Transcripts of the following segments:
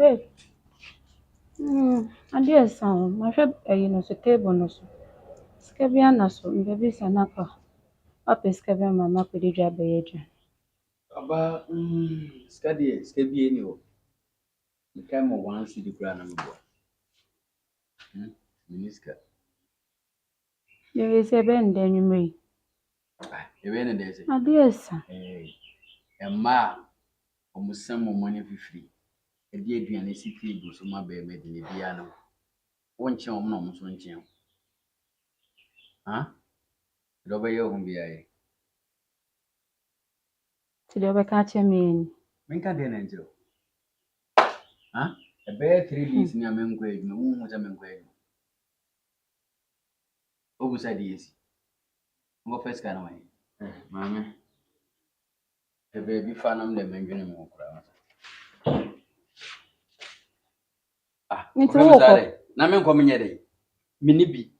Babe. And yes, my shop, so table no so. Skabia na so, baby sanaka. Up is skabia mama could you job agent. Aba skadi ni o. Meka mo one city kura na mbo. Miniska. There is a bend then you may. Ebe na dey say. And yes, Emma omusam mo money free. Edi aduane si table so ma be me de bia no. Wonche om na om so nche. Ha? Do be ye hum bia ye. to the other catch me. Menka de na njiro. Ha? Ebe 3 days ni amenkwa edwuma, wo hu se menkwa edwuma. Obusa di esi. Ngo first kana wani. Mama. Ebe bi fa nam de menwene mo kura. Into walk. Na menkwa menye dey. Mini bi.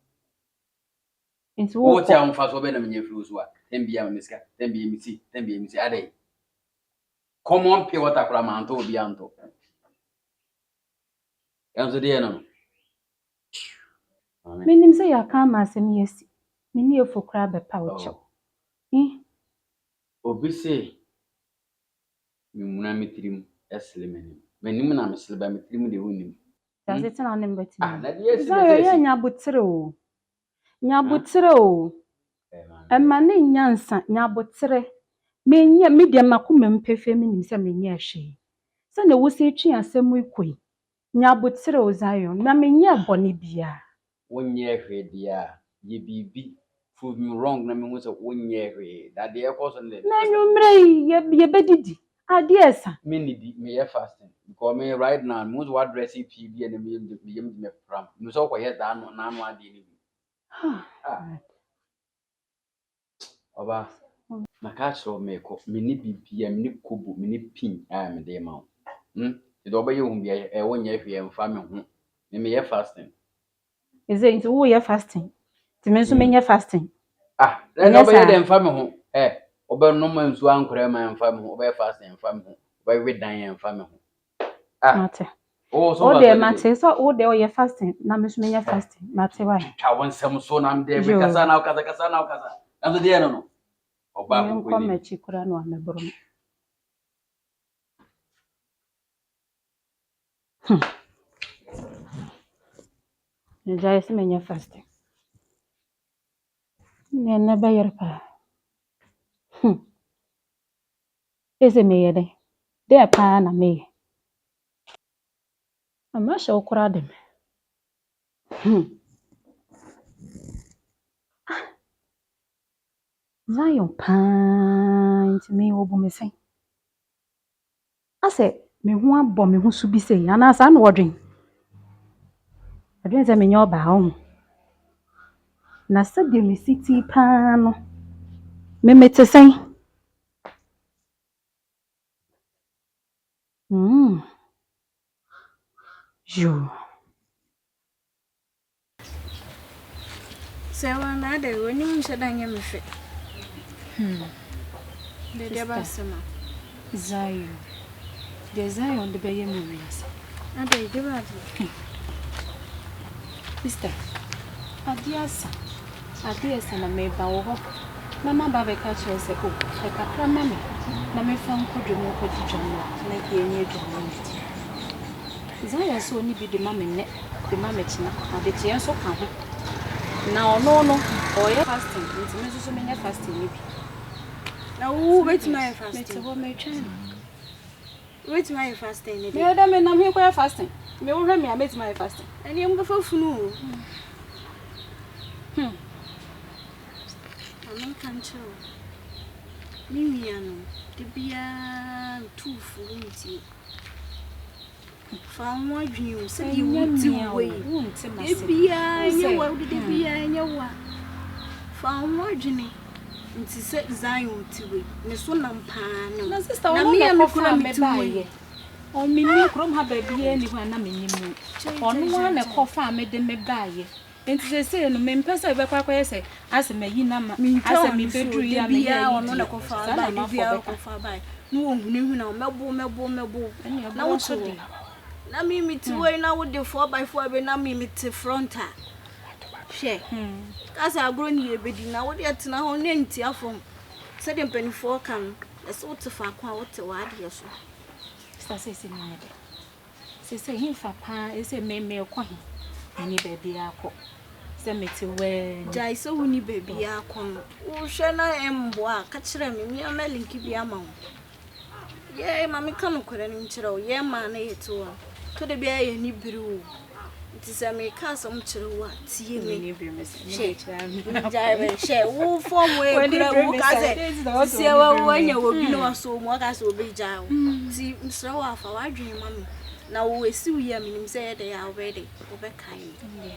Into Wo walk. ti am fa so be na menye flu so a. Tembia miska, tembia misi ade. Common pure water kura ma anto obi anto. Yanzo de no. Meaning say I can't mass him yes. Many for crab a pouch. Obi say mi muna mitrim eslemeni. Menim na mesleba mitrim de wonim. Does it on him but Na de yes. Nyabutre. Nyabutre o. Emane nyansa nyabutre. Menye media makuma mpefe minim se menye hwe. Se na wo se twi asem ikoi. Nyabutre o Zion na menye bone bia. Wonye hwe dia ye bibi prove me wrong na me hu se wonye hwe that the cause on the na nyumre ye bedidi ade esa me need me ye fasting because me right now most what dress pb and me from me so kwa ye da no na no ade ni oba makachro me ko me ni bibia me ni kobo me ni pin me de ma it oba ye hu bia e wonye hwe e mfa me hu me ye fasting is it who ye fasting ti me so menye fasting then oba ye de mfa me hu oba no ma nsu ankora ma mfa me hu oba fasting mfa me hu oba we dan mfa me hu mate so there mate so o there ye fasting na me so menye fasting mate why ka won sam so na me de me kasa na kasa na so de no oba ko ko me chikura no amebro Jai menye fasting ne na bayer pa ese me ye de pa na me ama sha okura dem Zion pint me obu me sen ase me hu abo me hu su bi sei ana sa na odwen se me nyo ba ho na se de me city pa no me mete sen yo se wana de woni mu shedanya me fe de ba sema Zion de be ye me wiase ade de ba sister adiasa na me ba wo ho mama ba be ka chere se o e ka pra mama na me fa nkodwo mo ko di dwom na ki enye dwom Zion so ni bi de mama ne de mama china ade tie so ka ho na ono o ye fasting nti me so menye fasting ni bi na wo wait my fasting me to me try wait my fasting ni me da me na me ko fasting me wo hwe me ameti my fasting ani em go fa funu amen kan cho mi miano de bia tu fu nti fa mo adwin se di wuti we e bia nye wa de bia nye wa fa mo adwin nti se Zion ti we ne so na mpa no na sister na me no kura me baye o mi ni krom ha ba bia ni ho na me nyimu onu wa na kofa me de me baye enti se no me mpesa be kwa yese ase mayi na ma ase me bedru ya me ya onu na kofa ba de bia kofa ba no wo hunu na mebo na wo so de Na me meet way na with the 4x4 be na me meet fronta. She. Cause I grown ye bedi na wo de tena ho ne ntia fom. Said the penny 4 kan. That's what to fa kwa what to wad yeso. Say me. Say him fa pa say me kwa hi. Ani baby akọ. Say me ti we. Jai so woni baby akọ no. Wo hwe na embo a ka kire me na link bi ama wo. Ye mami kan kwere ni kire wo ye ma na yeto. To de bia ye ni biri wo. Ti say me ka so mkire wo tie me Ni biri me say. Jai be she wo form we kure wo ka say. Si e wo anya wo bi no so mo ka so be jai wo. Ti msra wo afa wa dwen mami. Na wo esi wi am nim say dey already wo be kind.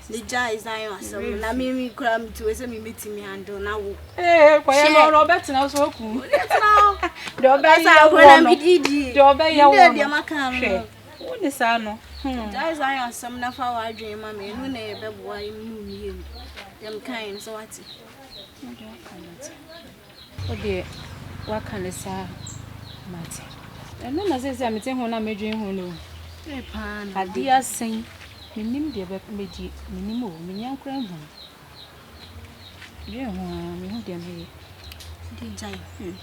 The jai is iron asem na me kura me to say me metimi handle na wo. Kwa ye no bet na so ku. Now. De obe ya wo na bididi. De obe ya wo. De maka no. Wo ni sa no. Jai is iron asem na fa wa dwen mami enu na ye beboa imu mi em. Dem kind so what? Ode wa kan sa mate. Eno na say me te ho na medwen ho no. Adia sen minim de be meji minim o menyan kran hu ye ho me hu de me di jai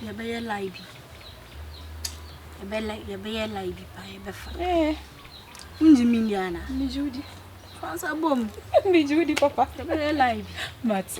ye be ye live pa ye be fa unji miliana mi judi fansa bom mi judi papa ye be ye live mate